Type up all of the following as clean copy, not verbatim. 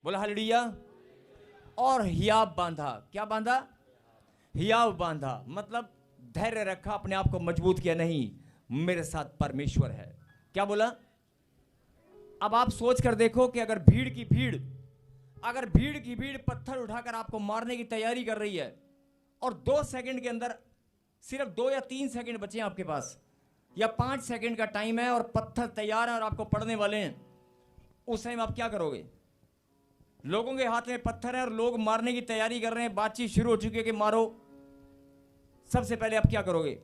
बोला हालेलुया। और हियाव बांधा, क्या बांधा? हियाव बांधा मतलब धैर्य रखा, अपने आप को मजबूत किया, नहीं मेरे साथ परमेश्वर है। क्या बोला? अब आप सोच कर देखो कि अगर भीड़ की भीड़ पत्थर उठाकर आपको मारने की तैयारी कर रही है और 2 सेकंड के अंदर, सिर्फ 2 या 3 सेकंड बचे हैं आपके पास, या 5 सेकंड का टाइम है और पत्थर तैयार है और आपको पड़ने वाले हैं, उस टाइम आप क्या करोगे? लोगों के हाथ में पत्थर है और लोग मारने की तैयारी कर रहे हैं, बातचीत शुरू हो चुकी है कि मारो। सबसे पहले आप क्या करोगे?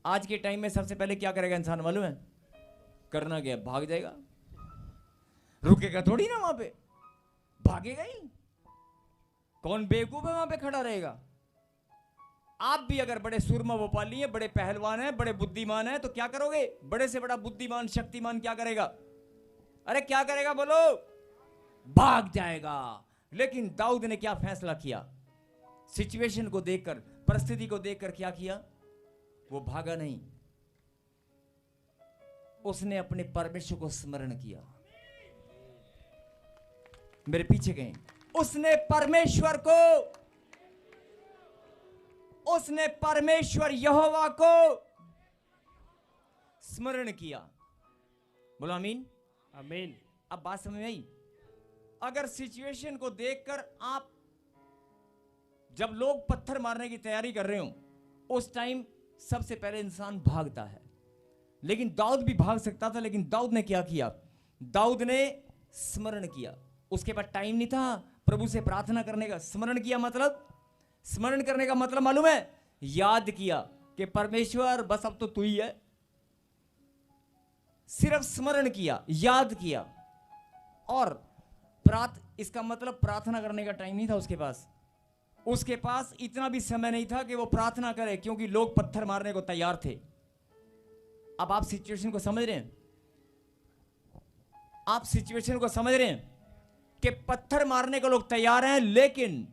आज के टाइम में सबसे पहले क्या करेगा इंसान मालूम है? करना क्या? भाग जाएगा। रुकेगा थोड़ी ना वहां पे, भागेगा ही। कौन बेवकूफ है वहां पे खड़ा रहेगा? आप भी अगर बड़े सुरमा भोपाली हैं, बड़े पहलवान हैं, बड़े बुद्धिमान हैं, तो क्या करोगे? बड़े से बड़ा बुद्धिमान शक्तिमान क्या करेगा? अरे क्या करेगा बोलो? भाग जाएगा। लेकिन दाऊद ने क्या फैसला किया? सिचुएशन को देखकर, परिस्थिति को देखकर क्या किया? वो भागा नहीं, उसने अपने परमेश्वर को स्मरण किया। मेरे पीछे कहीं, उसने परमेश्वर यहोवा को स्मरण किया। बोलो आमीन। आमीन। अब बात समझ में आई? अगर सिचुएशन को देखकर आप, जब लोग पत्थर मारने की तैयारी कर रहे हो, उस टाइम सबसे पहले इंसान भागता है। लेकिन दाऊद भी भाग सकता था, लेकिन दाऊद ने क्या किया? दाऊद ने स्मरण किया। उसके पास टाइम नहीं था प्रभु से प्रार्थना करने का। स्मरण किया मतलब, स्मरण करने का मतलब मालूम है? याद किया कि परमेश्वर बस अब तो तू ही है। सिर्फ स्मरण किया, याद किया। और इसका मतलब प्रार्थना करने का टाइम नहीं था उसके पास। उसके पास इतना भी समय नहीं था कि वो प्रार्थना करे, क्योंकि लोग पत्थर मारने को तैयार थे। अब आप सिचुएशन को समझ रहे हैं? आप सिचुएशन को समझ रहे हैं कि पत्थर मारने को लोग तैयार हैं, लेकिन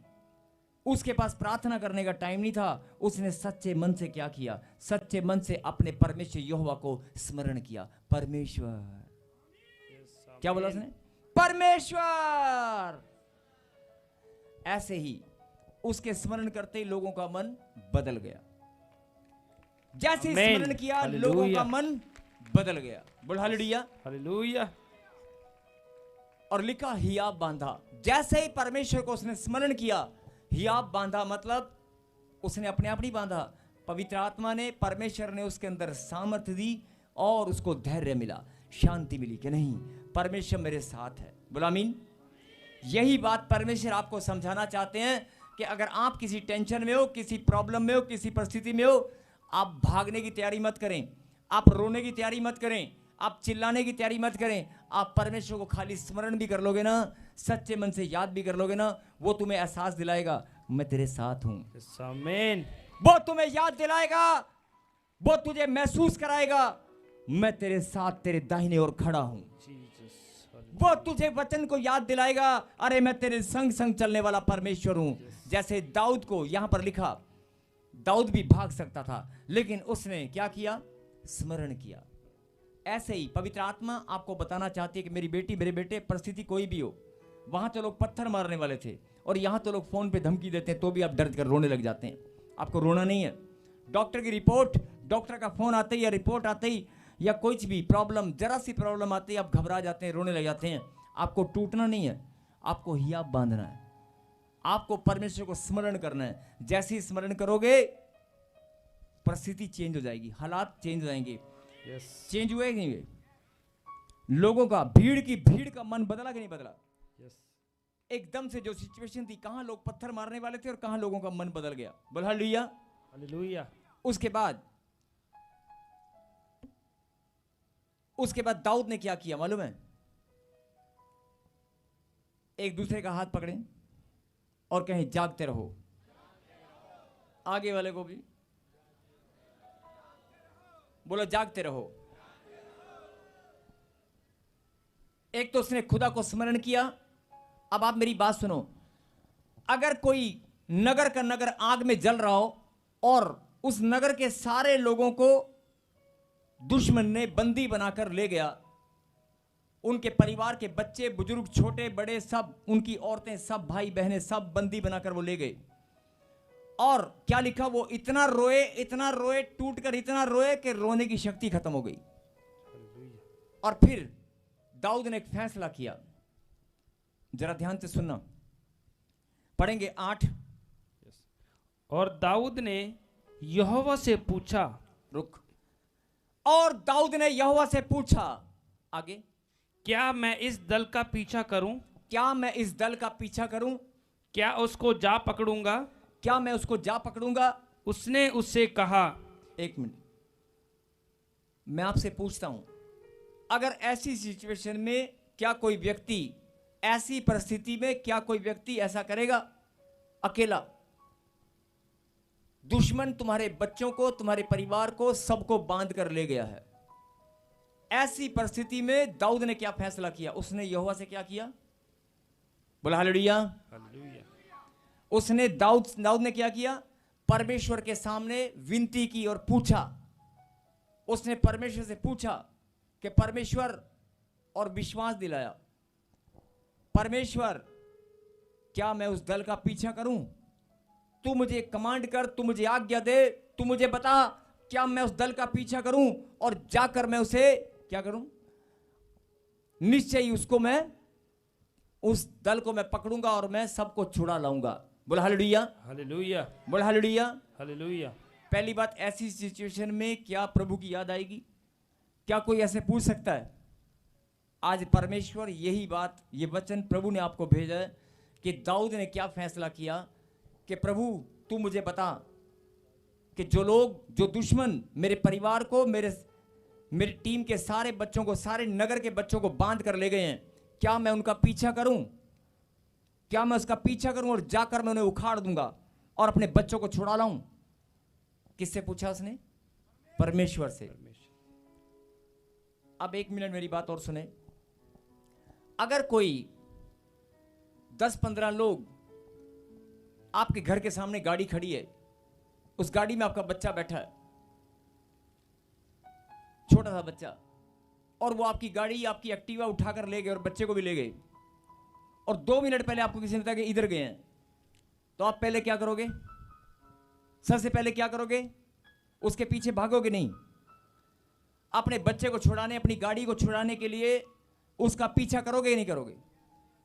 उसके पास प्रार्थना करने का टाइम नहीं था। उसने सच्चे मन से क्या किया? सच्चे मन से अपने परमेश्वर यहोवा को स्मरण किया। परमेश्वर, क्या बोला उसने? परमेश्वर। ऐसे ही उसके स्मरण करते ही लोगों का मन बदल गया। जैसे स्मरण किया, लोगों का मन बदल गया। बोल हालेलुया। हालेलुया। और लिखा हियाव बांधा। जैसे ही परमेश्वर को उसने स्मरण किया, हियाव बांधा मतलब उसने अपने आप नहीं बांधा, पवित्र आत्मा ने, परमेश्वर ने उसके अंदर सामर्थ्य दी और उसको धैर्य मिला, शांति मिली कि नहीं, परमेश्वर मेरे साथ है। बोला आमीन। यही बात परमेश्वर आपको समझाना चाहते हैं कि अगर आप किसी टेंशन में हो, किसी प्रॉब्लम में हो, किसी परिस्थिति में हो, आप भागने की तैयारी मत करें, आप रोने की तैयारी मत करें, आप चिल्लाने की तैयारी मत करें। आप परमेश्वर को खाली स्मरण भी कर लोगे ना, सच्चे मन से याद भी कर लोगे ना, वो तुम्हें एहसास दिलाएगा मैं तेरे साथ हूं। आमीन। वो तुम्हें याद दिलाएगा, वो तुझे महसूस कराएगा मैं तेरे साथ, तेरे दाहिने ओर खड़ा हूं। वो तुझे वचन को याद दिलाएगा, अरे मैं तेरे संग संग चलने वाला परमेश्वर हूं। जैसे दाऊद को यहां पर लिखा, दाऊद भी भाग सकता था, लेकिन उसने क्या किया? स्मरण किया। ऐसे ही पवित्र आत्मा आपको बताना चाहती है कि मेरी बेटी, मेरे बेटे, परिस्थिति कोई भी हो, वहां तो लोग पत्थर मारने वाले थे और यहां तो लोग फोन पे धमकी देते हैं, तो भी आप डर कर रोने लग जाते हैं। आपको रोना नहीं है। डॉक्टर की रिपोर्ट, डॉक्टर का फोन आते ही या रिपोर्ट आते ही या कुछ भी प्रॉब्लम, जरा सी प्रॉब्लम आती है, आप घबरा जाते हैं, रोने लग जाते हैं। आपको टूटना नहीं है, आपको हियाव बांधना है, आपको परमेश्वर को स्मरण करना है। जैसे ही स्मरण करोगे, परिस्थिति चेंज हो जाएगी, हालात चेंज हो जाएंगे। चेंज हुए कि नहीं हुए? लोगों का, भीड़ का मन बदला कि नहीं बदला? एकदम से जो सिचुएशन थी, कहां लोग पत्थर मारने वाले थे और कहां लोगों का मन बदल गया। बोल हालेलुया। हालेलुया। उसके बाद दाऊद ने क्या किया मालूम है? एक दूसरे का हाथ पकड़े और कहें जागते रहो। आगे वाले को भी बोलो जागते रहो। एक तो उसने खुदा को स्मरण किया। अब आप मेरी बात सुनो, अगर कोई नगर का नगर आग में जल रहा हो और उस नगर के सारे लोगों को दुश्मन ने बंदी बनाकर ले गया, उनके परिवार के बच्चे बुजुर्ग छोटे बड़े सब, उनकी औरतें सब, भाई बहनें सब बंदी बनाकर वो ले गए। और क्या लिखा, वो इतना रोए टूट कर इतना रोए कि रोने की शक्ति खत्म हो गई। और फिर दाऊद ने एक फैसला किया, जरा ध्यान से सुनना, पढ़ेंगे 8। और दाऊद ने यहोवा से पूछा, रुक, और दाऊद ने यहोवा से पूछा, आगे, क्या मैं इस दल का पीछा करूं? क्या मैं इस दल का पीछा करूं? क्या उसको जा पकड़ूंगा? क्या मैं उसको जा पकड़ूंगा? उसने उससे कहा, एक मिनट, मैं आपसे पूछता हूं, अगर ऐसी सिचुएशन में क्या कोई व्यक्ति, ऐसी परिस्थिति में क्या कोई व्यक्ति ऐसा करेगा? अकेला, दुश्मन तुम्हारे बच्चों को, तुम्हारे परिवार को, सबको बांध कर ले गया है। ऐसी परिस्थिति में दाऊद ने क्या फैसला किया? उसने यहोवा से क्या किया? बोला हालेलुया। उसने दाऊद ने क्या किया? परमेश्वर के सामने विनती की और पूछा। उसने परमेश्वर से पूछा कि परमेश्वर, और विश्वास दिलाया, परमेश्वर क्या मैं उस दल का पीछा करूं? तू मुझे कमांड कर, तू मुझे आज्ञा दे, तू मुझे बता, क्या मैं उस दल का पीछा करूं और जाकर मैं उसे क्या करूं? निश्चय ही उसको मैं, उस दल को मैं पकड़ूंगा और मैं सबको छुड़ा लाऊंगा। बोला हालेलुया, हालेलुया, बोला हालेलुया, हालेलुया। पहली बात, ऐसी सिचुएशन में क्या प्रभु की याद आएगी? क्या कोई ऐसे पूछ सकता है? आज परमेश्वर यही बात, ये वचन प्रभु ने आपको भेजा है कि दाऊद ने क्या फैसला किया कि प्रभु तू मुझे बता कि जो लोग, जो दुश्मन मेरे परिवार को, मेरी टीम के सारे बच्चों को, सारे नगर के बच्चों को बांध कर ले गए हैं, क्या मैं उनका पीछा करूं? क्या मैं उसका पीछा करूं और जाकर मैं उन्हें उखाड़ दूंगा और अपने बच्चों को छुड़ा लाऊं? किससे पूछा उसने? परमेश्वर से। अब एक मिनट मेरी बात और सुने। अगर कोई 10-15 लोग, आपके घर के सामने गाड़ी खड़ी है, उस गाड़ी में आपका बच्चा बैठा है, छोटा सा बच्चा, और वो आपकी गाड़ी, आपकी एक्टिवा उठाकर ले गए और बच्चे को भी ले गए, और 2 मिनट पहले आपको किसी ने बताया कि इधर गए हैं, तो आप पहले क्या करोगे? सबसे पहले क्या करोगे? उसके पीछे भागोगे नहीं? अपने बच्चे को छुड़ाने, अपनी गाड़ी को छुड़ाने के लिए उसका पीछा करोगे या नहीं करोगे?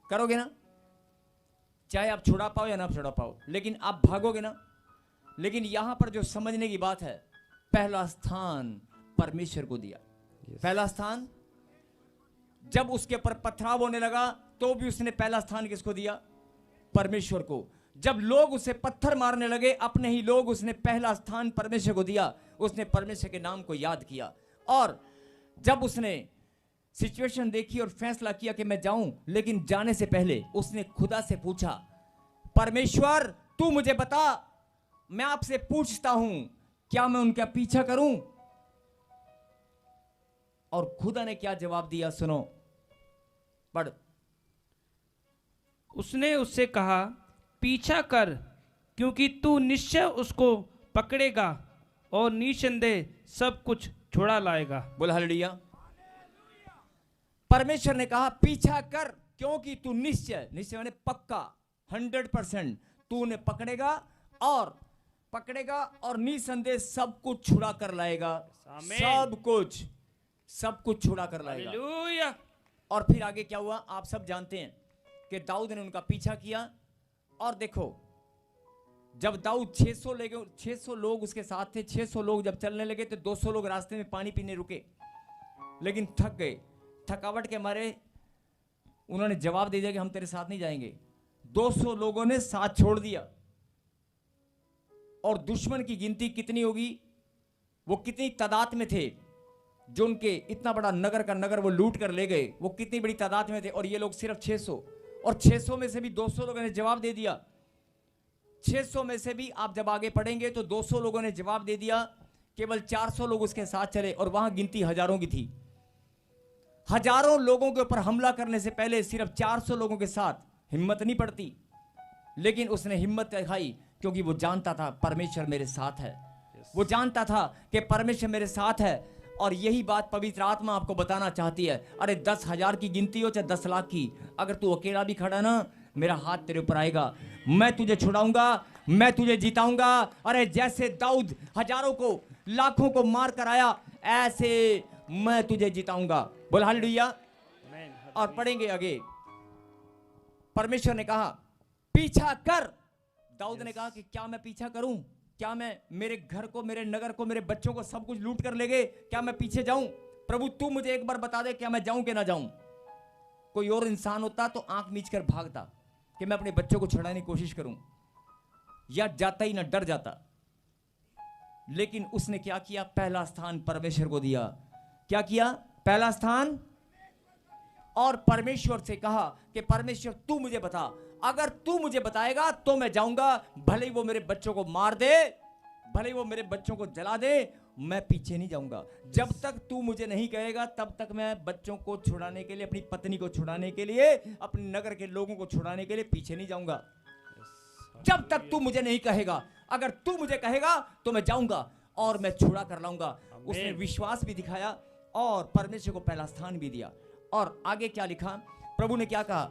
करोगे ना? चाहे आप छुड़ा पाओ या ना छुड़ा पाओ, लेकिन आप भागोगे ना। लेकिन यहां पर जो समझने की बात है, पहला स्थान परमेश्वर को दिया। पहला स्थान, जब उसके ऊपर पथराव होने लगा तो भी उसने पहला स्थान किसको दिया? परमेश्वर को। जब लोग उसे पत्थर मारने लगे, अपने ही लोग, उसने पहला स्थान परमेश्वर को दिया। उसने परमेश्वर के नाम को याद किया। और जब उसने सिचुएशन देखी और फैसला किया कि मैं जाऊं, लेकिन जाने से पहले उसने खुदा से पूछा, परमेश्वर तू मुझे बता, मैं आपसे पूछता हूं, क्या मैं उनका पीछा करूं? और खुदा ने क्या जवाब दिया? सुनो, पढ़। उसने उससे कहा, पीछा कर, क्योंकि तू निश्चय उसको पकड़ेगा और निसंदेह सब कुछ छुड़ा लाएगा। बोला हालेलुया। परमेश्वर ने कहा पीछा कर, क्योंकि तू निश्चय, निश्चय माने पक्का, 100% तू उन्हें पकड़ेगा और निसंदेह सब कुछ छुड़ा कर लाएगा। सब कुछ छुड़ा कर लाएगा। हालेलुया। और फिर आगे क्या हुआ आप सब जानते हैं कि दाऊद ने उनका पीछा किया। और देखो, जब दाऊद 600 लोग उसके साथ थे, 600 लोग जब चलने लगे तो 200 लोग रास्ते में पानी पीने रुके, लेकिन थक गए। थकावट के मारे उन्होंने जवाब दे दिया कि हम तेरे साथ नहीं जाएंगे। 200 लोगों ने साथ छोड़ दिया। और दुश्मन की गिनती कितनी होगी, वो कितनी तादाद में थे, जो उनके इतना बड़ा नगर का नगर वो लूट कर ले गए, वो कितनी बड़ी तादाद में थे। और ये लोग सिर्फ 600, और 600 में से भी 200 लोगों ने जवाब दे दिया। 600 में से भी आप जब आगे पढ़ेंगे तो 200 लोगों ने जवाब दे दिया, केवल 400 लोग उसके साथ चले, और वहां गिनती हजारों की थी। हजारों लोगों के ऊपर हमला करने से पहले सिर्फ 400 लोगों के साथ हिम्मत नहीं पड़ती, लेकिन उसने हिम्मत दिखाई क्योंकि वो जानता था परमेश्वर मेरे साथ है। वो जानता था कि परमेश्वर मेरे साथ है। और यही बात पवित्र आत्मा आपको बताना चाहती है। अरे 10,000 की गिनती हो चाहे 10 लाख की, अगर तू अकेला भी खड़ा ना, मेरा हाथ तेरे ऊपर आएगा, मैं तुझे छुड़ाऊंगा, मैं तुझे जिताऊंगा। अरे जैसे दाऊद हजारों को लाखों को मार कर आया, ऐसे मैं तुझे जिताऊंगा। बोल हालेलुया। और पढ़ेंगे आगे, परमेश्वर ने कहा पीछा कर। दाऊद ने कहा कि क्या मैं पीछा करूं? क्या मैं मेरे घर को, मेरे नगर को, मेरे बच्चों को सब कुछ लूट कर ले गए? क्या मैं पीछे जाऊं? प्रभु तू मुझे एक बार बता दे, क्या मैं जाऊं कि ना जाऊं? कोई और इंसान होता तो आंख मीच कर भागता कि मैं अपने बच्चों को छुड़ाने की कोशिश करूं, या जाता ही ना, डर जाता। लेकिन उसने क्या किया? पहला स्थान परमेश्वर को दिया। क्या किया? पहला स्थान। और परमेश्वर से कहा कि परमेश्वर तू मुझे बता, अगर तू मुझे बताएगा तो मैं जाऊंगा, भले ही वो मेरे बच्चों को मार दे, भले ही वो मेरे बच्चों को जला दे, मैं पीछे नहीं जाऊंगा। जब तक तू मुझे नहीं कहेगा तब तक मैं बच्चों को छुड़ाने के लिए, अपनी पत्नी को छुड़ाने के लिए, अपने नगर के लोगों को छुड़ाने के लिए पीछे नहीं जाऊंगा। जब तक तू मुझे नहीं कहेगा, अगर तू मुझे कहेगा तो मैं जाऊंगा और मैं छुड़ा कर लाऊंगा। उसने विश्वास भी दिखाया और परमेश्वर को पहला स्थान भी दिया। और आगे क्या लिखा? प्रभु ने क्या कहा?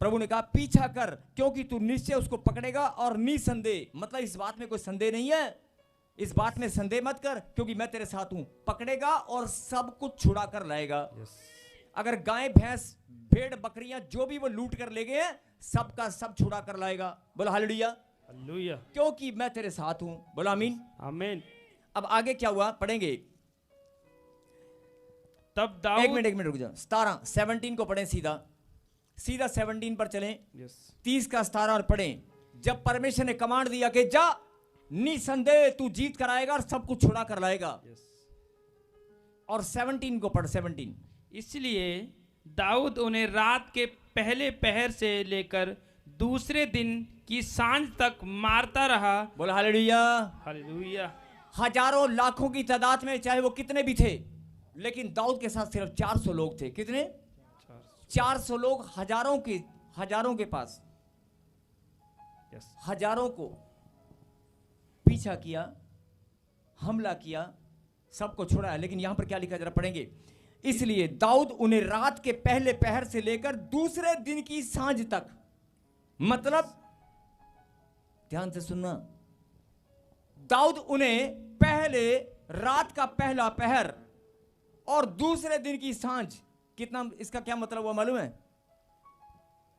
प्रभु ने कहा पीछा कर, क्योंकि तू निश्चय उसको पकड़ेगा और निसंदेह। मतलब इस बात में कोई संदेह नहीं है, इस बात में संदेह मत कर, क्योंकि मैं तेरे साथ हूं। पकड़ेगा और सब कुछ छुड़ा कर लाएगा। अगर गाय, भैंस, भेड़, बकरियां जो भी वो लूट कर ले गए हैं, सबका सब छुड़ा कर लाएगा। बोलो हालेलुया। हालेलुया। क्योंकि मैं तेरे साथ हूं। बोलो आमीन। आमीन। अब आगे क्या हुआ पढ़ेंगे। तब दाऊद, एक मिनट रुक जाओ। 17 को पढ़ें, सीधा 17 पर चलें। 30 का 17 और पढ़ें। जब परमेश्वर ने कमांड दिया कि जा, निसंदेह तू जीत कर आएगा और सब कुछ छुड़ा कर लाएगा। और 17 को पढ़। 17। इसलिए दाऊद उन्हें रात के पहले पहर से लेकर दूसरे दिन की सांझ तक मारता रहा। बोला हालेलुया। हालेलुया। हजारों लाखों की तादाद में, चाहे वो कितने भी थे, लेकिन दाऊद के साथ सिर्फ 400 लोग थे। कितने? 400 लोग हजारों के पास, हजारों को पीछा किया, हमला किया, सबको छुड़ाया। लेकिन यहां पर क्या लिखा, जरा पढ़ेंगे। इसलिए दाऊद उन्हें रात के पहले पहर से लेकर दूसरे दिन की सांझ तक, मतलब ध्यान से सुनना, दाऊद उन्हें पहले रात का पहला पहर और दूसरे दिन की सांझ, कितना, इसका क्या मतलब हुआ मालूम है?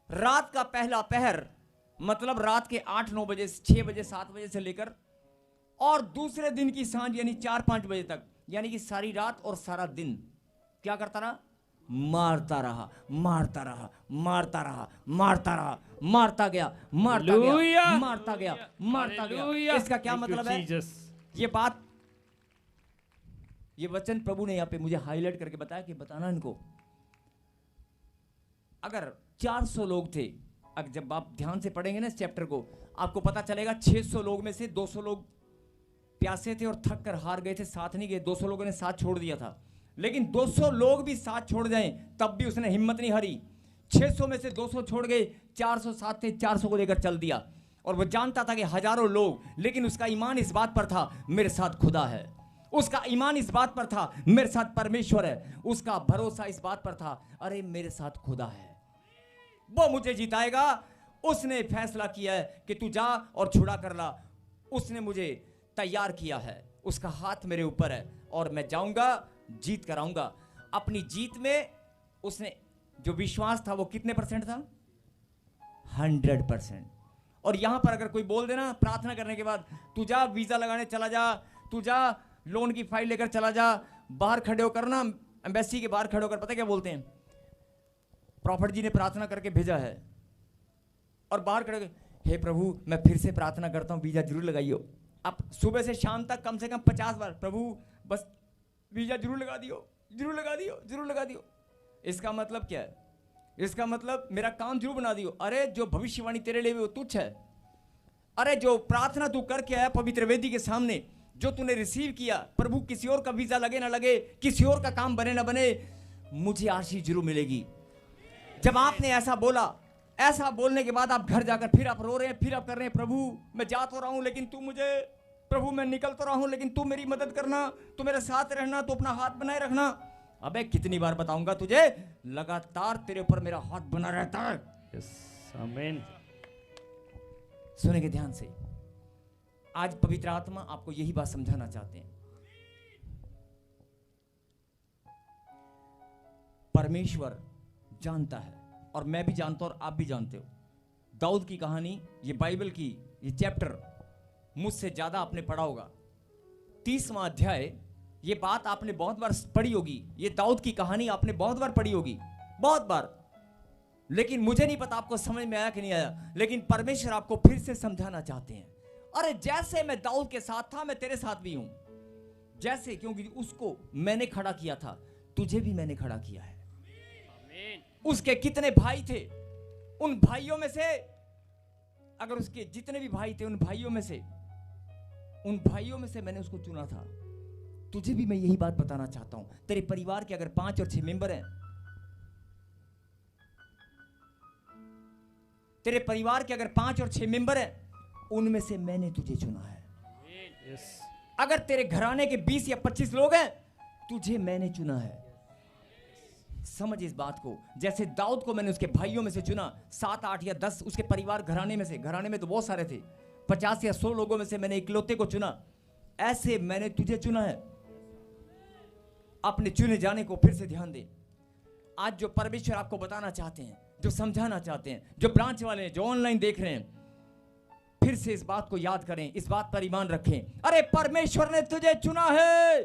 रात का पहला पहर मतलब रात के 8-9 बजे, 6 बजे, 7 बजे से लेकर, और दूसरे दिन की सांझ यानी 4-5 बजे तक, यानी कि सारी रात और सारा दिन क्या करता रहा? मारता रहा, मारता रहा, मारता रहा, मारता रहा, मारता गया, मारता गया, मारता गया, मारता गया। इसका क्या मतलब है? ये बात, ये वचन प्रभु ने यहां पे मुझे हाईलाइट करके बताया कि बताना इनको। अगर 400 लोग थे, अगर जब आप ध्यान से पढ़ेंगे ना इस चैप्टर को, आपको पता चलेगा 600 लोग में से 200 लोग प्यासे थे और थक कर हार गए थे, साथ नहीं गए। 200 लोगों ने साथ छोड़ दिया था। लेकिन 200 लोग भी साथ छोड़ जाएं तब भी उसने हिम्मत नहीं हारी। 600 में से 200 छोड़ गए, 400 साथ थे, 400 को लेकर चल दिया। और वो जानता था कि हजारों लोग, लेकिन उसका ईमान इस बात पर था, मेरे साथ खुदा है। उसका ईमान इस बात पर था, मेरे साथ परमेश्वर है। उसका भरोसा इस बात पर था, अरे मेरे साथ खुदा है, वो मुझे जिताएगा। उसने फैसला किया है कि तू जा और छुड़ा कर ला। उसने मुझे तैयार किया है, उसका हाथ मेरे ऊपर है और मैं जाऊंगा, जीत कर आऊंगा। अपनी जीत में उसने जो विश्वास था वो कितने % था? 100%। और यहां पर अगर कोई बोल देना प्रार्थना करने के बाद, तू जा वीजा लगाने चला जा, तू जा लोन की फाइल लेकर चला जा, बाहर खड़े होकर ना, एम्बेसी के बाहर खड़े होकर, पता क्या बोलते हैं? प्रॉफिट जी ने प्रार्थना करके भेजा है, और बाहर खड़े होकर, हे प्रभु मैं फिर से प्रार्थना करता हूं, वीजा जरूर लगाइयो। अब सुबह से शाम तक कम से कम 50 बार, प्रभु बस वीजा जरूर लगा दियो, जरूर लगा दियो, जरूर लगा दियो। इसका मतलब क्या है? इसका मतलब मेरा काम जरूर बना दियो। अरे जो भविष्यवाणी तेरे लिए वो तुच्छ है। अरे जो प्रार्थना तू करके आया पवित्र वेदी के सामने, जो तूने रिसीव किया, प्रभु किसी और का वीजा लगे ना लगे, किसी और का काम बने ना बने, मुझे आशीष जरूर मिलेगी। जब आपने ऐसा बोला, ऐसा बोलने के बाद आप घर जाकर फिर आप रो रहे हैं, फिर आप कर रहे हैं, प्रभु मैं जा तो रहा हूं लेकिन तू मुझे प्रभु मैं निकल तो रहा हूं, लेकिन तू मेरी मदद करना, तू मेरे साथ रहना, तू अपना हाथ बनाए रखना। अबे कितनी बार बताऊंगा तुझे, लगातार तेरे ऊपर मेरा हाथ बना रहता है। यस, आमीन। सुनेंगे ध्यान से, आज पवित्र आत्मा आपको यही बात समझाना चाहते हैं। परमेश्वर जानता है, और मैं भी जानता हूं और आप भी जानते हो, दाऊद की कहानी, ये बाइबल की ये चैप्टर मुझसे ज्यादा आपने पढ़ा होगा। 30वां अध्याय, ये बात आपने बहुत बार पढ़ी होगी, ये दाऊद की कहानी आपने बहुत बार पढ़ी होगी, बहुत बार। लेकिन मुझे नहीं पता आपको समझ में आया कि नहीं आया, लेकिन परमेश्वर आपको फिर से समझाना चाहते हैं। अरे जैसे मैं दाऊद के साथ था, मैं तेरे साथ भी हूं। जैसे, क्योंकि उसको मैंने खड़ा किया था, तुझे भी मैंने खड़ा किया है। उसके कितने भाई थे, उन भाइयों में से, अगर उसके जितने भी भाई थे, उन भाइयों में से मैंने उसको चुना था। तुझे भी मैं यही बात बताना चाहता हूं। तेरे परिवार के अगर 5 और 6 मेंबर हैं, तेरे परिवार के अगर 5 और 6 मेंबर हैं, उनमें से मैंने तुझे चुना है। अगर तेरे घराने के 20 या 25 लोग हैं, तुझे मैंने चुना है। समझ इस बात को। जैसे दाऊद को मैंने उसके भाइयों में से चुना, 7, 8 या 10 उसके परिवार घराने में से, घराने में तो बहुत सारे थे, 50 या 100 लोगों में से मैंने इकलौते को चुना, ऐसे मैंने तुझे चुना है। अपने चुने जाने को फिर से ध्यान दे। आज जो परमेश्वर आपको बताना चाहते हैं, जो समझाना चाहते हैं, जो ब्रांच वाले हैं, जो ऑनलाइन देख रहे हैं, फिर से इस बात को याद करें, इस बात पर ईमान रखें। अरे परमेश्वर ने तुझे चुना है।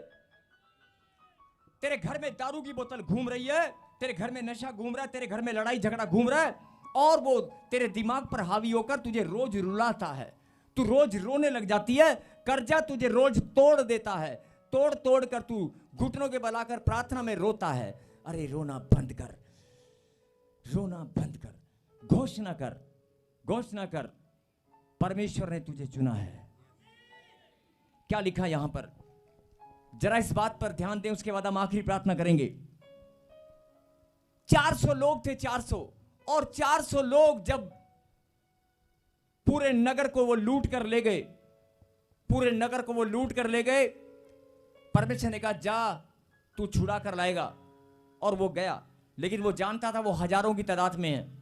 तेरे घर में दारू की बोतल घूम रही है, तेरे घर में नशा घूम रहा है, तेरे घर में लड़ाई झगड़ा घूम रहा है, और वो तेरे दिमाग पर हावी होकर तुझे रोज रुलाता है। तू रोज रोने लग जाती है। कर्जा तुझे रोज तोड़ देता है, तोड़ तोड़ कर तू घुटनों के बल आकर प्रार्थना में रोता है। अरे रोना बंद कर, रोना बंद कर, घोषणा कर, घोषणा कर, परमेश्वर ने तुझे चुना है। क्या लिखा यहां पर, जरा इस बात पर ध्यान दें, उसके बाद हम आखिरी प्रार्थना करेंगे। 400 लोग थे, 400, और 400 लोग जब पूरे नगर को वो लूट कर ले गए, पूरे नगर को वो लूट कर ले गए, परमेश्वर ने कहा जा तू छुड़ा कर लाएगा, और वो गया। लेकिन वो जानता था वो हजारों की तादाद में है,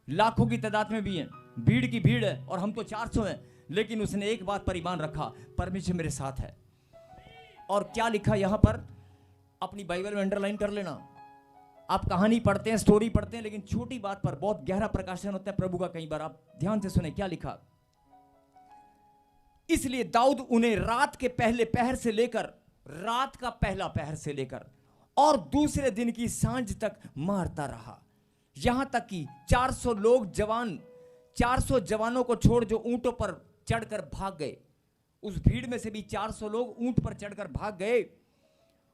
लाखों की तादाद में भी है, भीड़ की भीड़ है, और हम तो 400 हैं। लेकिन उसने एक बात पर ईमान रखा, परमेश्वर मेरे साथ है। और क्या लिखा यहां पर, अपनी बाइबल में अंडरलाइन कर लेना। आप कहानी पढ़ते हैं, स्टोरी पढ़ते हैं, लेकिन छोटी बात पर बहुत गहरा प्रकाशन होता है प्रभु का। कई बार आप ध्यान से सुने क्या लिखा। इसलिए दाऊद उन्हें रात के पहले पहर से लेकर, रात का पहला पहर से लेकर और दूसरे दिन की सांझ तक मारता रहा, यहां तक कि 400 लोग जवान, 400 जवानों को छोड़ जो ऊंटों पर चढ़कर भाग गए, उस भीड़ में से भी 400 लोग ऊंट पर चढ़कर भाग गए,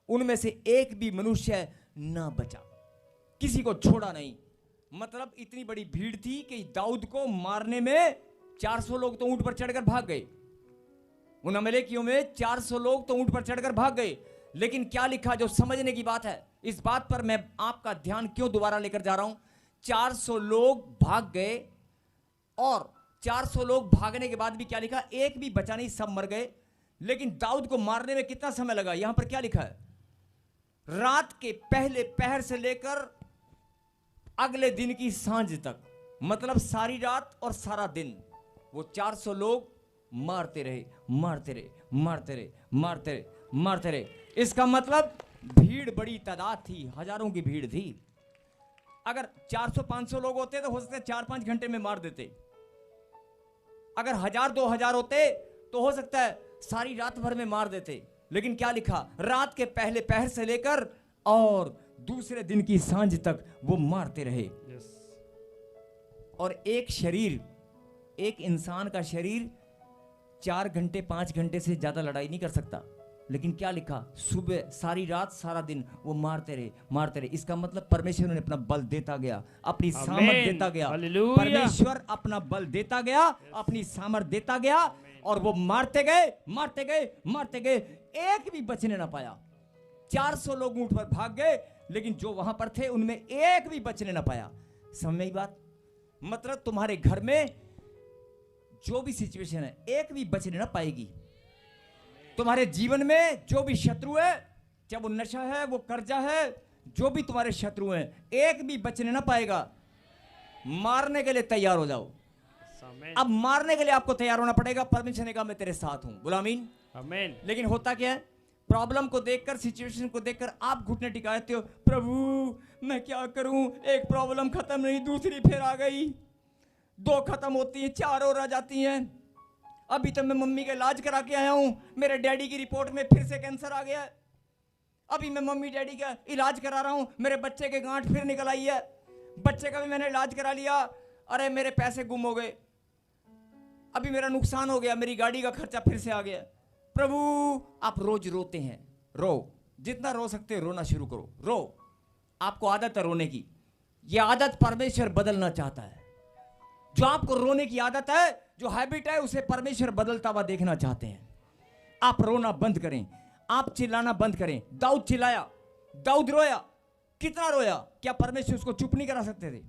उनमें से एक भी मनुष्य ना बचा, किसी को छोड़ा नहीं। मतलब इतनी बड़ी भीड़ थी कि दाऊद को मारने में 400 लोग तो ऊंट पर चढ़कर भाग गए। उन अमलेकियों में 400 लोग तो ऊंट पर चढ़कर भाग गए। लेकिन क्या लिखा, जो समझने की बात है, इस बात पर मैं आपका ध्यान क्यों दोबारा लेकर जा रहा हूं। 400 लोग भाग गए, और 400 लोग भागने के बाद भी क्या लिखा, एक भी बचा नहीं, सब मर गए। लेकिन दाऊद को मारने में कितना समय लगा, यहां पर क्या लिखा है, रात के पहले पहर से लेकर अगले दिन की सांझ तक, मतलब सारी रात और सारा दिन वो 400 लोग मारते रहे, मारते रहे, मारते रहे, मारते रहे, मारते रहे। इसका मतलब भीड़ बड़ी तादाद थी, हजारों की भीड़ थी। अगर 400-500 लोग होते तो हो सकता है 4-5 घंटे में मार देते। अगर 1000-2000 होते तो हो सकता है सारी रात भर में मार देते। लेकिन क्या लिखा, रात के पहले पहर से लेकर और दूसरे दिन की सांझ तक वो मारते रहे। और एक शरीर, एक इंसान का शरीर 4 घंटे 5 घंटे से ज्यादा लड़ाई नहीं कर सकता। लेकिन क्या लिखा, सुबह सारी रात सारा दिन वो मारते रहे, मारते रहे। इसका मतलब परमेश्वर ने अपना बल देता गया, अपनी सामर्थ देता गया। परमेश्वर अपना बल देता गया, अपनी सामर्थ देता गया, और वो मारते गए, मारते गए, मारते गए, एक भी बचने ना पाया। 400 लोग ऊंट पर भाग गए, लेकिन जो वहां पर थे उनमें एक भी बचने ना पाया। समझ में बात, मतलब तुम्हारे घर में जो भी सिचुएशन है, एक भी बचने ना पाएगी। तुम्हारे जीवन में जो भी शत्रु है, चाहे वो नशा है, वो कर्जा है, जो भी तुम्हारे शत्रु हैं, एक भी बचने ना पाएगा। मारने के लिए तैयार हो जाओ। अब मारने के लिए आपको तैयार होना पड़ेगा। परमेश्वर ने कहा मैं तेरे साथ हूं। बोलो आमीन। आमीन। लेकिन होता क्या है, प्रॉब्लम को देखकर, सिचुएशन को देखकर आप घुटने टिकाते हो, प्रभु मैं क्या करूं, एक प्रॉब्लम खत्म नहीं दूसरी फिर आ गई, 2 खत्म होती हैं 4 और आ जाती हैं। अभी तो मैं मम्मी का इलाज करा के आया हूं, मेरे डैडी की रिपोर्ट में फिर से कैंसर आ गया है। अभी मैं मम्मी डैडी का इलाज करा रहा हूं, मेरे बच्चे के गांठ फिर निकल आई है, बच्चे का भी मैंने इलाज करा लिया, अरे मेरे पैसे गुम हो गए, अभी मेरा नुकसान हो गया, मेरी गाड़ी का खर्चा फिर से आ गया। प्रभु आप रोज रोते हैं, रो, जितना रो सकते हो रोना शुरू करो, रो। आपको आदत है रोने की, यह आदत परमेश्वर बदलना चाहता है। जो आपको रोने की आदत है, जो हैबिट है, उसे परमेश्वर बदलता हुआ देखना चाहते हैं। आप रोना बंद करें, आप चिल्लाना बंद करें। दाऊद चिल्लाया, दाऊद रोया, कितना रोया? क्या परमेश्वर उसको चुप नहीं करा सकते थे?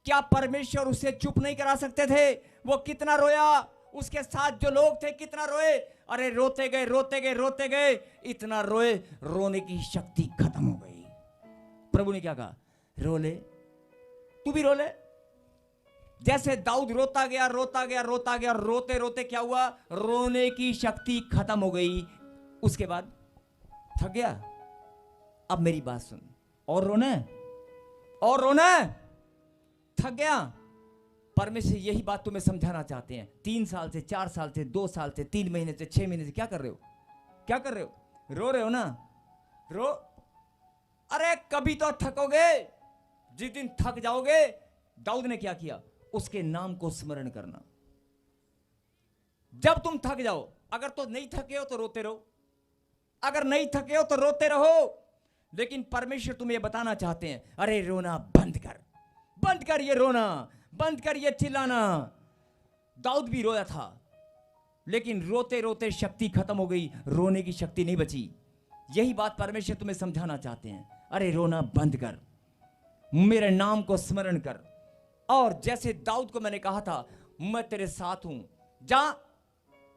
क्या परमेश्वर उसे चुप नहीं करा सकते थे? वो कितना रोया, उसके साथ जो लोग थे कितना रोए। अरे रोते गए रोते गए रोते गए, इतना रोए, रोने की शक्ति खत्म हो गई। प्रभु ने क्या कहा? रो ले, तू भी रो ले। जैसे दाऊद रोता गया रोता गया रोता गया, रोते रोते क्या हुआ? रोने की शक्ति खत्म हो गई। उसके बाद थक गया। अब मेरी बात सुन, और रोना है, और रोना है, थक गया। परमेश्वर यही बात तुम्हें समझाना चाहते हैं। 3 साल से, 4 साल से, 2 साल से, 3 महीने से, 6 महीने से क्या कर रहे हो? क्या कर रहे हो? रो रहे हो ना, रो। अरे कभी तो थकोगे, जिस दिन थक जाओगे। दाऊद ने क्या किया? उसके नाम को स्मरण करना। जब तुम थक जाओ, अगर तो नहीं थके हो तो रोते रहो, अगर नहीं थके हो तो रोते रहो। लेकिन परमेश्वर तुम्हें बताना चाहते हैं, अरे रोना बंद कर, बंद कर ये रोना, बंद कर ये चिल्लाना। दाऊद भी रोया था, लेकिन रोते रोते शक्ति खत्म हो गई, रोने की शक्ति नहीं बची। यही बात परमेश्वर तुम्हें समझाना चाहते हैं। अरे रोना बंद कर, मेरे नाम को स्मरण कर। और जैसे दाऊद को मैंने कहा था, मैं तेरे साथ हूं, जा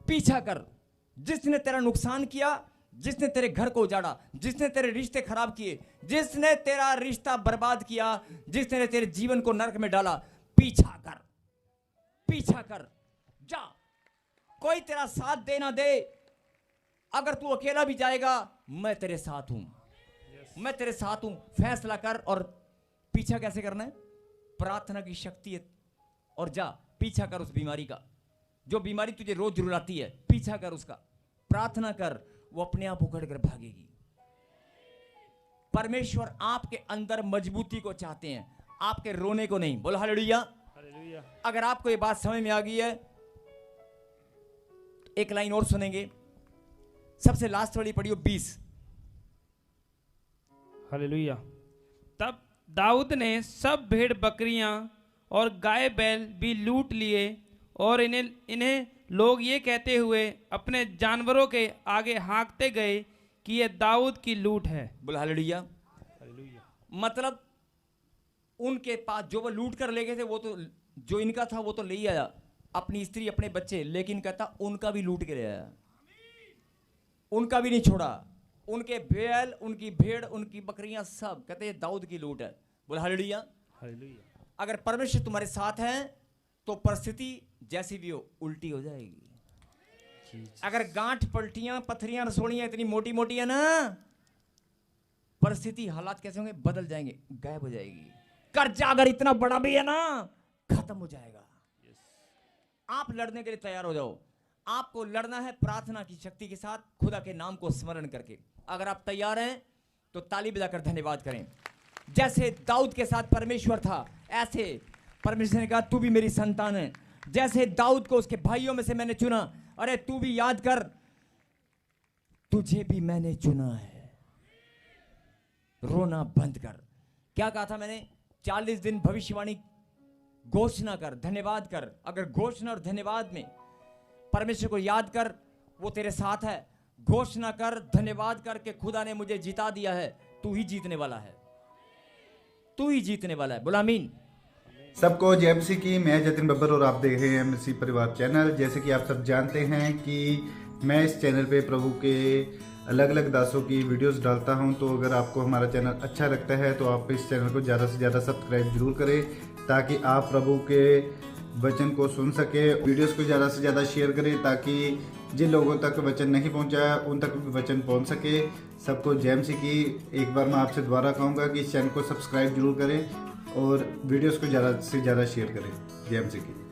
पीछा कर। जिसने तेरा नुकसान किया, जिसने तेरे घर को उजाड़ा, जिसने तेरे रिश्ते खराब किए, जिसने तेरा रिश्ता बर्बाद किया, जिसने तेरे जीवन को नरक में डाला, पीछा कर, पीछा कर, जा। कोई तेरा साथ दे ना दे, अगर तू अकेला भी जाएगा, मैं तेरे साथ हूं, मैं तेरे साथ हूं। फैसला कर। और पीछा कैसे करना है? प्रार्थना की शक्ति है। और जा पीछा कर उस बीमारी का, जो बीमारी तुझे रोज रुलाती है, पीछा कर उसका, प्रार्थना कर, वो अपने आप उखड़ कर भागेगी। परमेश्वर आपके अंदर मजबूती को चाहते हैं, आपके रोने को नहीं। बोलो हालेलुया। हालेलुया। अगर आपको ये बात समझ में आ गई है, एक लाइन और सुनेंगे, सबसे लास्ट वाली पढ़ियो 20। हालेलुया। तब दाऊद ने सब भेड़ बकरियां और गाय बैल भी लूट लिए, और इन्हें लोग ये कहते हुए अपने जानवरों के आगे हाँकते गए कि ये दाऊद की लूट है। बोलो हालेलुया। हालेलुया। मतलब उनके पास जो वो लूट कर ले गए थे, वो तो जो इनका था वो तो ले ही आया, अपनी स्त्री अपने बच्चे, लेकिन कहता उनका भी लूट के ले आया, उनका भी नहीं छोड़ा। उनके बैल, उनकी भेड़, उनकी बकरियां, सब कहते हैं दाऊद की लूट है। बोले हालेलुया। हालेलुया। अगर परमेश्वर तुम्हारे साथ है तो परिस्थिति जैसी भी हो उल्टी हो जाएगी। अगर गांठ, पलटियां, पत्थरियां, रसोड़ियां इतनी मोटी मोटी है ना, परिस्थिति, हालात कैसे होंगे? बदल जाएंगे, गायब हो जाएगी। कर्जा अगर इतना बड़ा भी है ना, खत्म हो जाएगा। आप लड़ने के लिए तैयार हो जाओ। आपको लड़ना है प्रार्थना की शक्ति के साथ, खुदा के नाम को स्मरण करके। अगर आप तैयार हैं तो ताली बजाकर धन्यवाद करें। जैसे दाऊद के साथ परमेश्वर था, ऐसे परमेश्वर ने कहा तू भी मेरी संतान है। जैसे दाऊद को उसके भाइयों में से मैंने चुना, अरे तू भी याद कर, तुझे भी मैंने चुना है। रोना बंद कर। क्या कहा था मैंने? 40 दिन भविष्यवाणी घोषणा कर, धन्यवाद कर। अगर घोषणा और धन्यवाद में परमेश्वर को याद कर, वो तेरे साथ है। घोषणा कर, धन्यवाद कर कि खुदा ने मुझे जिता दिया है। तू ही जीतने वाला है, तू ही जीतने वाला है। बोला आमीन। सबको जय मसीह की। मैं जतिन बब्बर और आप देख रहे हैं मसीह परिवार चैनल। जैसे कि आप सब जानते हैं कि मैं इस चैनल पे प्रभु के अलग अलग दासों की वीडियोस डालता हूं, तो अगर आपको हमारा चैनल अच्छा लगता है तो आप इस चैनल को ज़्यादा से ज़्यादा सब्सक्राइब जरूर करें, ताकि आप प्रभु के वचन को सुन सके। वीडियोस को ज़्यादा से ज़्यादा शेयर करें, ताकि जिन लोगों तक वचन नहीं पहुंचा है उन तक भी वचन पहुंच सके। सबको जय मसीह की। एक बार मैं आपसे दोबारा कहूँगा कि इस चैनल को सब्सक्राइब जरूर करें और वीडियोस को ज़्यादा से ज़्यादा शेयर करें। जय मसीह की।